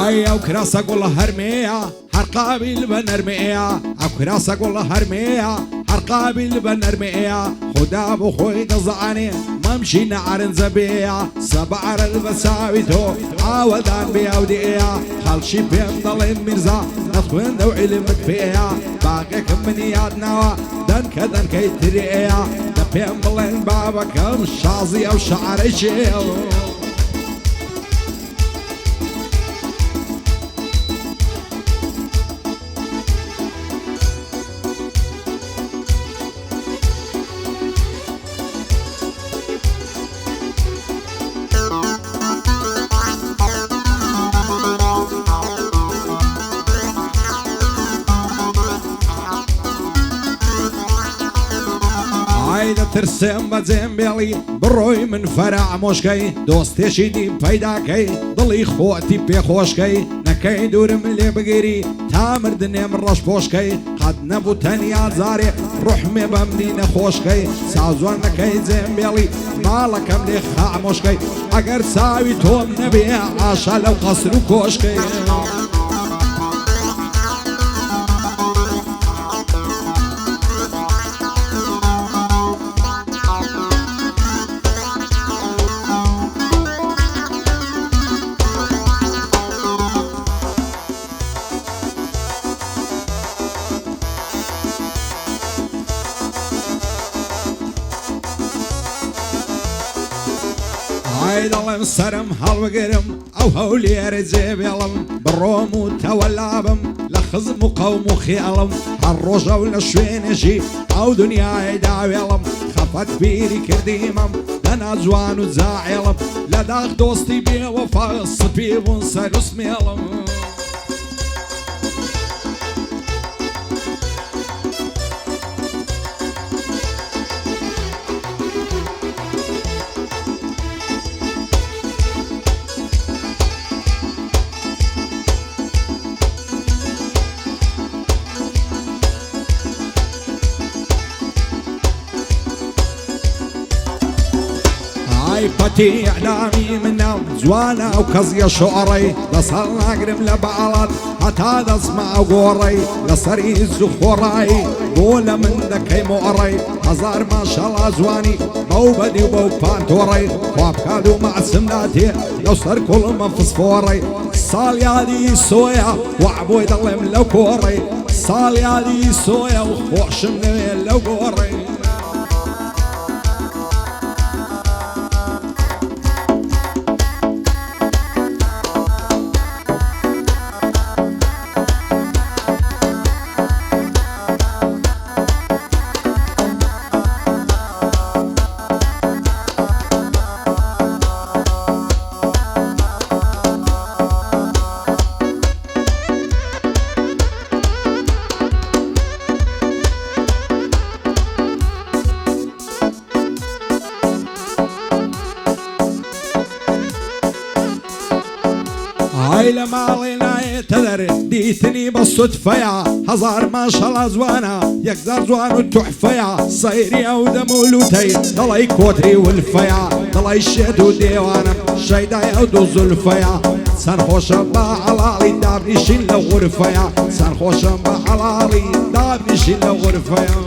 ئای ئەو کراسە گوڵە هەرمەیە هەرقابل بە نەرمەیە ئەو کراسە گوڵە هەرمەیە هەرقابل بە نەرمەیە خدا بۆ خۆی دەزانێ مەمشی نەعرنجە بێیە سەبعرل بە چاوی تۆ ئاوەدان بێ ئەو دێیە خەڵکی پێم دەڵێن میرزا نەخوێندە و عیلمت پێیە باقێکم منی یادناوە دەنکە دەنکەی ترێیە دە پێم بڵێن بابەکەم شازی ئەو شەعرەی چێە ترسم بە جێمبێڵی بڕۆی من فەرع مۆشکەی دۆستێشی دی پەیداکەی دڵی خۆتی پێخۆشکەی نەکەی دوورم لێ بگیری تا مردنێم ڕەش پۆشکەی قەت نەبوو تەنیا جارێ ڕوحمێ بەمنی نەخۆشکەی سازۆر نەکەی جێمبێڵی ماڵەکەم لێ خامۆشکەی ئەگەر چاوی تۆم نەبێ ئاشا لەو قەسر و کۆشکەی دڵم سرم هەڵبگرم ئەو هەولێرە جێبێڵم بڕۆم و تەوەلابم لە خزم و قەوم و خێڵم هەر ڕۆژە و لە شوێنێژی ئەو دنیای داوێڵم خەفەت بیری کردیمەم لەنا جوان و جاعێڵم لە داغ دۆستی بێوەفا سپی بوون سەر و سمێڵم پەتی ئەعلامی منە جوانە ئەو کەزیە شۆڕەی لەسەر ناگرم لە بەعاڵات هەتا دەسمە ئەو گۆڕەی لەسەری زوو خۆڕایی بۆ لە من دەکەی مۆڕەی هەزار ماشەڵا جوانی بەو بەدی و بەو پانتۆڕەی خوابکات و مەعسم ناتێ لەو سەر کوڵمە فسفۆڕەی ساڵ یادی سۆیە وەعبۆی دەڵێم لەو کۆڕەی ساڵ یادی سۆیە و خۆشم نوێ لەو گۆڕەی لە ماڵێ نایێتە دەر دیتنی بە سوتفەیە هەزار ماشەڵا جوانە یەکزار جوان و توحفەیە سەیری ئەو دەمولوتەی دەڵی کۆتری ولفەیە دەڵی شێت و دێوانم شەیدای ئەو دوو زولفەیە چەند خۆشە بە عەڵاڵی دابنیشین لە غورفەیە چەند خۆشە بە عەڵاڵی دابنیشین لە غورفەیە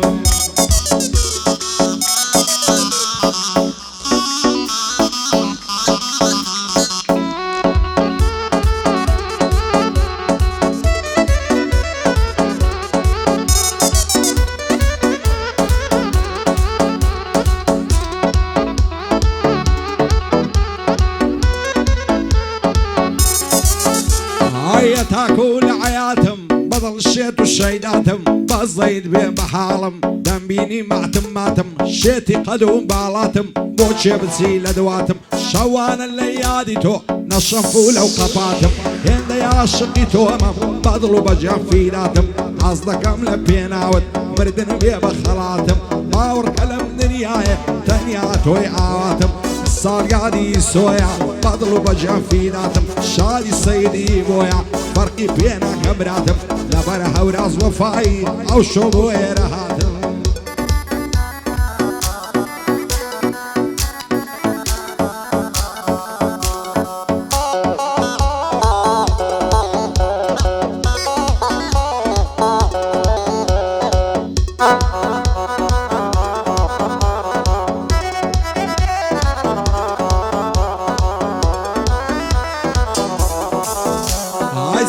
تاكو لعياتم بضل شيت وشيداتم بزيد بين بحالم دنبيني معتم ماتم شيتي قدوم بالاتم بوشي بتسي لدواتم شوان الليادي تو نشفو لو قفاتم هند يا شقي تومم بضلو بجان فيلاتم عصدكم لبيناوت مردن بيه بخلاتم باور كلم دنياي تنياتوي عواتم صار قاعدي سويا بضلو بجان فيلاتم شادي سيدي بويا فرقي بينا كبراتم لبرها وراز وفاي او شوقو ايرهاتم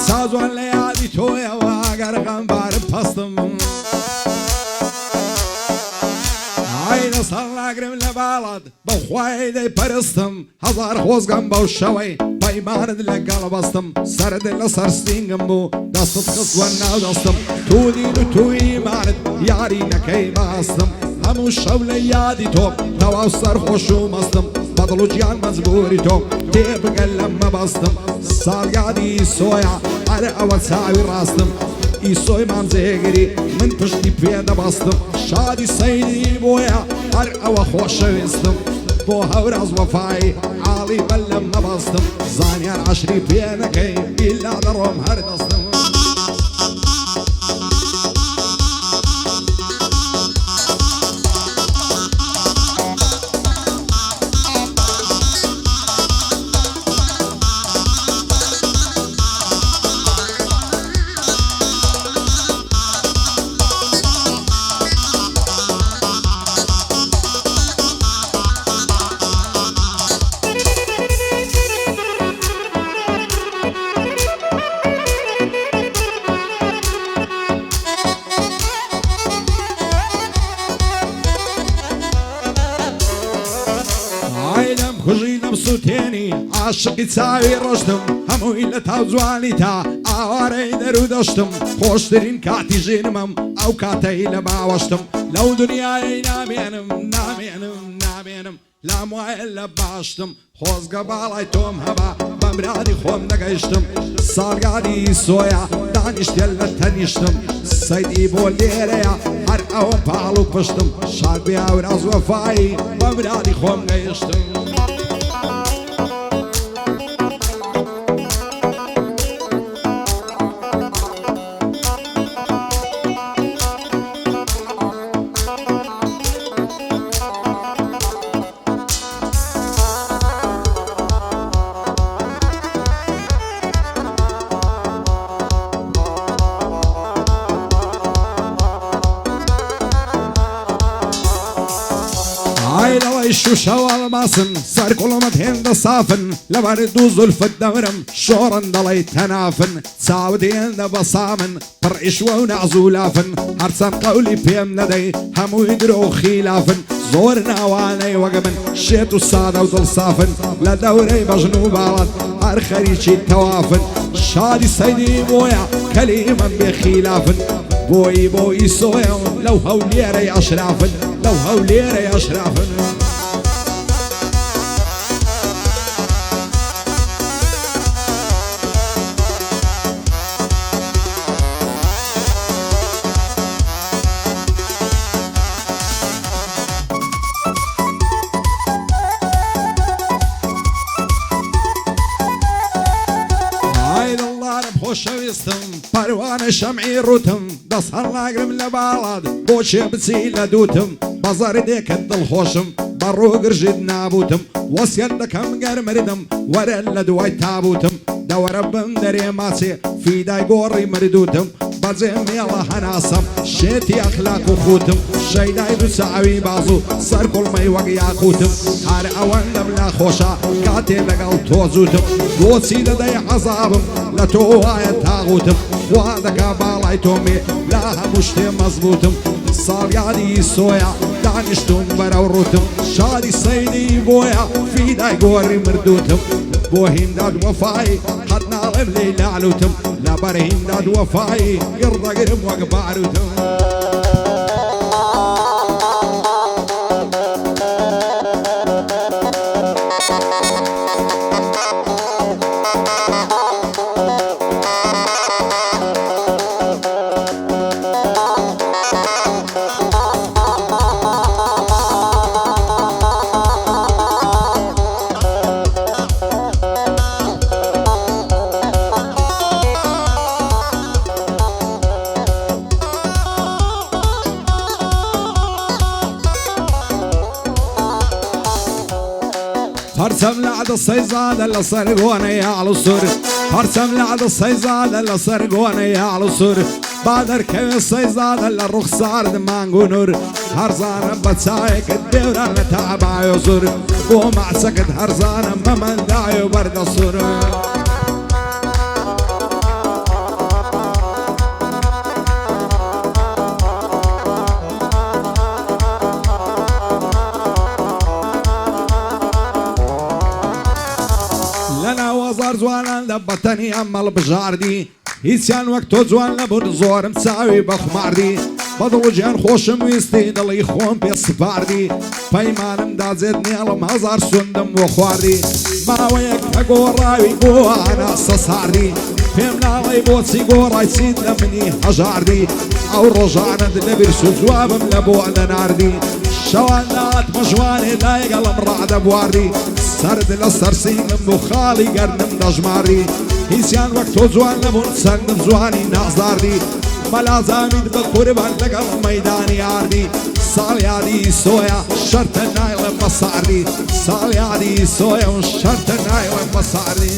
سازوان لە یادی تۆیەوە ئەگەر غەمبارم پەستم ئای دەسەڵ ناگرم لە باڵات بەخوای دەیپەرستم هەزار خۆزگەم بەو شەوەی پەیمانت لەگەڵ بەستم سەرت لەسەر ستینگم بوو دەستت خستوە ناو دەستم تو دین و تو ئیمانت یاری نەکەی بەهەستم هەموو شەو لە یادی تۆ تەواو سەرخۆش و مەستم بەدڵ و گیان مەجبوری تۆ تێبگەل لە مەبەستم ساڵیادی ئیسۆیە ئەرە ئەوە چاوی ڕاستم ئیسۆی مامزێگری من پشتی پێ دەبەستم شادی سەیدی بۆیە هەر ئەوە خۆشەویستم بۆ هەوراز وەفایی عاڵی بەل لە مەبەستم زانیار عەشری پێ نەکەی بیلا دەڕۆم هەر دەستم کوژینم سوتێنی عاشقی چاوی ڕۆشتم هەمووی لە تاو جوانی تا ئاوارەی دەرو دەشتم خۆشترین کاتی ژینمم ئەو کاتەی لە باوەشتم لەو دنیای نامێنم نامێنم نامێنم لام وایە لە باشتم خۆزگە باڵای تۆم هەبا بەمرادی خۆم نەگەیشتم ساڵگادی سۆیە دانیشتێن لە تەنیشتم سەیدی بۆ لێرەیە هەر ئەوە پاڵ و پشتم شاد بێ ئەوراز وەفایی بەمرادی خۆم گەیشتم شوشەوە ئەڵماسن سەر کوڵمت هێندە سافن لەبەر دوو زولفت دەورم شۆڕن دەڵێی تەنافن چاوت هێندە بەسامن پڕ ئیشوە و نەعزوولافن هەرچەند قەولی پێم نەدەی هەمووی درۆ و خیلافن زۆر ناوانەی وەگە من شێت و سادە و دڵسافن لە دەورەی بەژن و باڵەت هەر خەریکی تەوافن شادی سەیدی بۆیە کەلیمەم بێ خیلافن بۆی بۆی سۆیە لەو هەولێرەی ئەشرافن لەو هەولێرەی ئەشرافن خۆشەویستم پەروانە شەمعی ڕوتم دەست هەڵ ناگرم لە باڵات بۆچێ بچی لە دووتم بەزار دێکت دڵخۆشم بەڕوو گرژت نابوتم وەسیەت دەکەم گەر مردم وەرە لە دوای تابوتم دەوەرە بم دەرێ ماچێ فیدای گۆڕی مردوتم بەجێ مێڵە هەناسەم شێتی ئەخلاق و خوتم شەیدای دوو چاوی بازوو سەر کوڵمەی وەک یاقوتم هەر ئەوەندەم لا خۆشە کاتێ لەگەڵ تۆ جووتم بۆچی دەدەی عەزابم لە تۆ وایە تاغوتم وا دەکا باڵای تۆمێ لا هەموو شتێ مەزبوتم ساڵیادی سۆیە دانیشتم بەرەو ڕوتم شادی سەیدی بۆیە فیدای گۆڕی مردوتم بۆ هینداد وەفایی قەت ناڵێم لێی لالوتم لەبەر هینداد وەفایی گڕدەگرم وەک باروتم هەرچەم لە عەدەسەی زادە لەسەر گۆنەی هاڵ و سوور هەرچەم لە عەدەسەی زادە لەسەر گۆنەی هاڵ و سوور با دەرکەوێ سەی زادە لە ڕوخسارد مانگ و نور هەرزانە بە چاوێکت بێوران لە تەعبای و زور بۆ مەعچەکت هەرزانە مەمەندای و بەردە سوور هزار جوانان لە بەتەنی ئەمەڵ بژاردی هیچیان وەک تۆ جوان نەبوون زۆرم چاوی بەخماردی بەدڵ و گیان خۆشم ویستی دڵی خۆم پێ سپاردی پەیمانم داجێت نێڵم هەزار سوندم بۆ خواردی ماوەیەک کە گۆڕاوی بۆ ئاناسە ساردی پێم ناڵێ بۆچی گۆڕای چیت لە منی هەژاردی ئەو ڕۆژانت لەبیرس و جوابم لە بۆ نەناردی شەوان داتمە ژوانێ لایگەڵم ڕادەبواردی سرد لە سەرسینم و خاڵی گەرنم دەژماردی هیچیان وەک تۆ جوان نەبوون چەندم جوانی نازاردی مەلازامیت بە قوربان لەگەڵ مەیدانی ئاردی ساڵیادی سۆیا شەرتە نایڵە بەساردی ساڵیادی سۆیا و شەرتە نایڵە بەساردی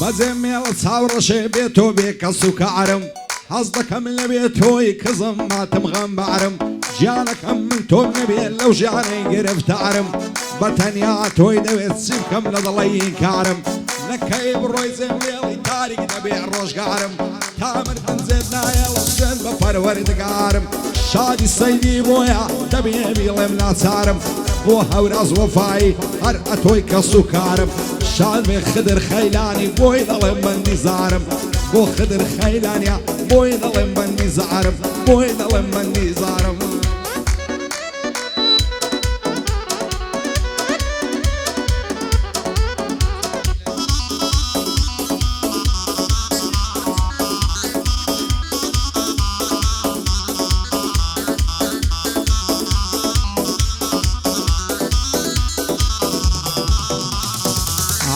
بەجێم مێڵە چاوڕەشێ بێتۆ بێ کەس و کارم حەز دەکەم لە بێتۆی کزم ماتم غەمبارم گیانەکەم من تۆم نەبێت لەو ژیانەی گرفتارم بەتەنیا تۆی دەوێت چی بکەم لە دڵی کارم نەکەی بڕۆی جێم لێڵی تاریک دەبێ ڕۆژگارم تامر پنجێت نایە وەشێت بە پەروەردگارم شادی سەیدی بۆیە دەبێ بیڵێم ناچارم بۆ هەوراز وەفایی هەر ئەتۆی کەس و کارم شاد بێ خدر خەیلانی بۆی دەڵێم من نیزارم بۆ خدر خەیلانیا بۆی دەڵێم من نیزارم بۆی دەڵێم من نیزارم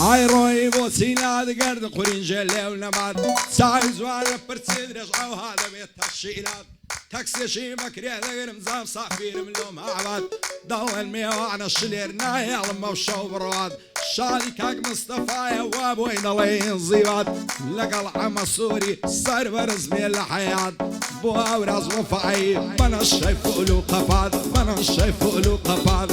ئای ڕۆی بۆچی نادگەرد قورینجە لێو نەمات چاوی جوان لە پرچی درێژ ئەوها دەبێت تەشیرات تەکسێشی بەکرێ دەگرم زام سافیرم لۆ ماوات دەڵێن میێوانە شلێر نایەڵم بەو شەو بڕوات شادی کاک مستەفایە وا بۆی دەڵێن زیوات لەگەڵ ئەمە سووری سەربەرز بێ لە حەیات بۆ ئەوراز وەفایی بەنە شەی فول و قەپات بەنە شەی فول و قەپات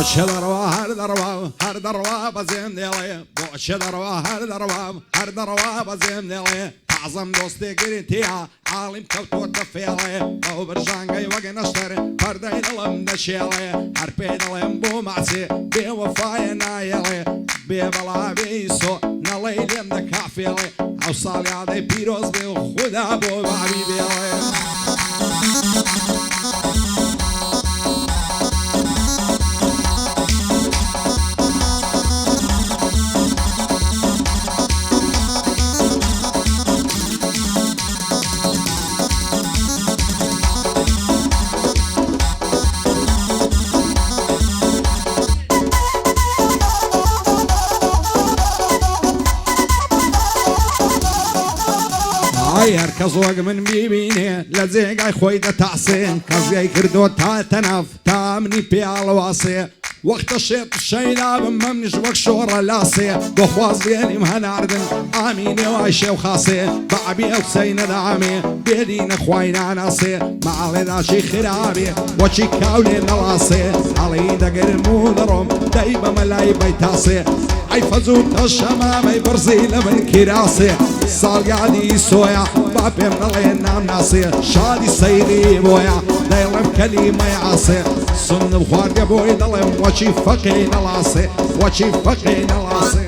بۆچێ دەڕوا هەر دەڕوا هەر دەڕوا بەجێم دێڵێ بۆچێ دەڕوا هەر دەڕوا هەر دەڕوا بەجێم دێڵێ تازەم دۆستێگری تیا حاڵیم کەوتۆتە فێڵێ ئەو برژانگەی وەگە نەشتەر پەردەی دڵم دەشێڵێ هەر پێ دەڵێم بۆ ماچێ بێوەفایە نایەڵێ بێ بەڵا بێئیسۆ نەڵێی لێم دەکافێڵێ ئەو ساڵیادەی پیرۆز بێ و خوددا بۆ بابی بێڵێ هەر کەس وەک من بیبینێ لە جێگای خۆی دەتاسێ کەزگای کردۆ تا تەناف تا منی پێڵەواسێ وەختە شێت شەیدا بم مەمنیش وەک شۆڕە لاسێ بۆ خواز بێنیم هەناردن ئامینێ وای شێو خاسێ بەعبی ئەو سەی نەدامێ بێدی نەخوای ناناسێ ماڵێداشی خرابێ وەچی کاولێ نەڵاسێ هەڵی دەگەرم و دەڕۆم دەی بەمەلای بەیتاسێ ئەی فەزوو تە شەمامەی بڕزی لە من کراسێ ساڵیادی سۆیا با پێم نەڵێ نامناسێ شادی سەیری بۆیە دەیڵێم کەلیمەی عاسێ سنم خواردە بۆی دەڵێم وەچی فەقی نەڵاسێ وەچی فەقی نەڵاسێ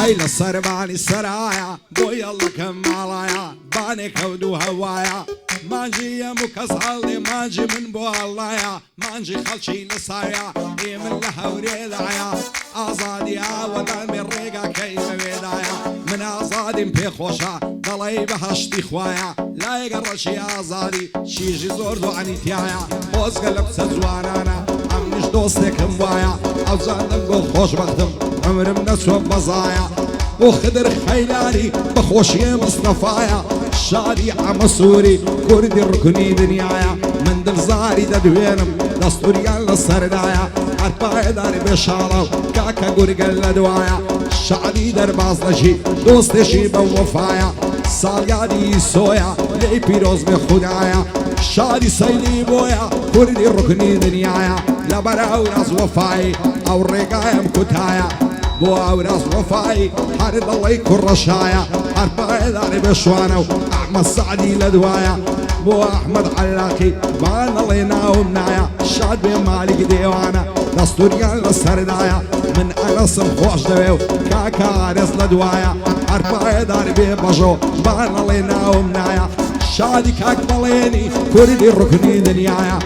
ئەی لە سەربانی سەرایە بۆ یەڵەکەم ماڵایە بانێک هەود و هەوایە مانجی ئەم و کەس هەڵێ مانجی من بۆ هەڵایە مانجی خەڵکی لە سایە ئێ من لە هەورێدایە ئازادی ئاوەدامێ ڕێگاکەی بەوێدایە من ئازادیم پێخۆشە دەڵێ بەهەشتی خوایە لایەگە ڕەشی ئازادی چیژی زۆر دوانی تایە خۆزگە لە کچە جوانانە ئەمنیش دۆستێکم وایە ئەوزاندم بۆ خۆشبەختم ئەمرم نەچۆ بەزایە بۆ خدر خەیلانی بەخۆشیێ مستەفایە شادی ئەمە سووری کوردی ڕکنی دنیایە من دڵزاری دەدوێنم دەستوریان لە سەردایە هەرپایەداری بێشاڵە و کاکە گورگەل لە دوایە شادی دەرباز دەژی دۆستێکی بە وەفایە ساڵیادی سۆیە لێی پیرۆز بێ خودایە شادی سەیلی بۆیە کوردی ڕکنی دنیایە لەبەر ئەو ڕاز وەفایی ئەو ڕێگایم کوتایە بۆ ئەوراز وەفایی هەر دڵی کوڕەشایە هەرپایەداری بێشوانە و ئەحمەد سەعدی لە دوایە بۆ ئەحمەد عەلاقی بانەڵێ ناوم نایە شاد بێ مالیک دێوانە دەستوریان لە سەردایە من ئەنەسم خۆش دەوێ و کاکە ئارێز لە دوایە هەرپایەداری بێ بەژۆ بانەڵێ ناوم نایە شادی کاک بەڵێنی کوردی ڕکنی دنیایە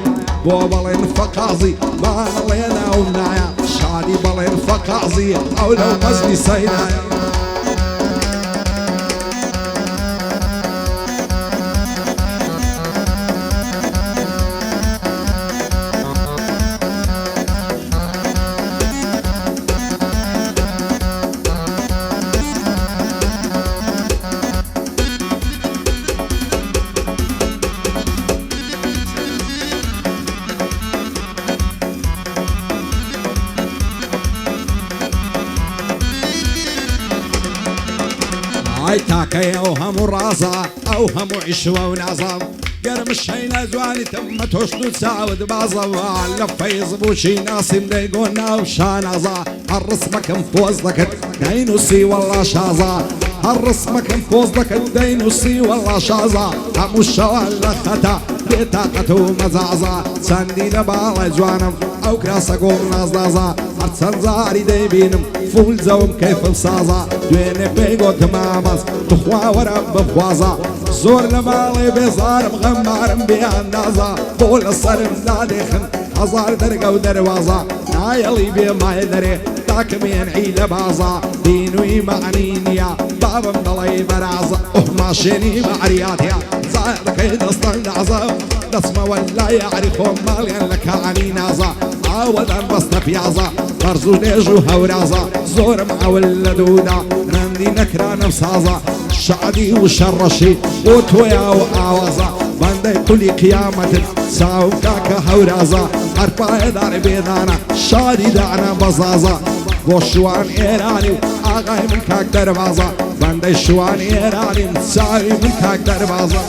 بۆ بەڵێن فەقازی بانەڵێ ناوم نایە شادی بەڵێن فەقازی ئەو لەو مەزنی سەیرایە ئای تاکەی ئەو هەموو ڕازە ئەو هەموو عیشوە و نازەم گەرم شەینە جوانیتم مە تۆشت و چاوت بازەوە لە فەیز بووشی ناسیم دەیگۆ ناو شانازە هەر ڕسمەکەم پۆز دەکرد دەینووسی وەڵا شازە هەر ڕسمەکەم پۆز دەکرد دەینووسی وەڵا شازە هەموو شەوە لە خەتە بێتاقەت و مەجازە چەندی لە باڵە جوانم ئەو کراسە گۆڵ نازدازە هەر چەند زاری دەیبینم فول زەوم کەیفم سازە دوێنێ پێی گۆتم ئامەز بخوا وەرە بخوازە زۆر لە ماڵێ بێزارم غەمبارم بێئەندازە بۆ لە سەرم دادێخن هەزار دەرگە و دەروازە نایەڵی بێ مای دەرێ تاکەمێنعی لە بازە دینوی معنی نییە بابم دەڵێ بەرازە ئۆماشێنی مەعریاتە زارەکەی دەستەن دازە دەچمەوە لای یاری خۆم ماڵیان لە کانی نازە ئاوەدان بەستە پیازە بەرز و نێژ و هەورازە زۆرم ئەول لە دوودا نەندی نەکرانم سازە شعبی و شەڕەشی بۆ تۆیا و ئاوازە بەندەی کولی قیامەتت چاوم کاکە هەورازە هەرپایەداری بێدانە شادی دانا بەزازە بۆ شوان ئێرانی و ئاغای من کاک دەربازە بەندەی شوان ئێرانیم چاوی من کاک دەربازە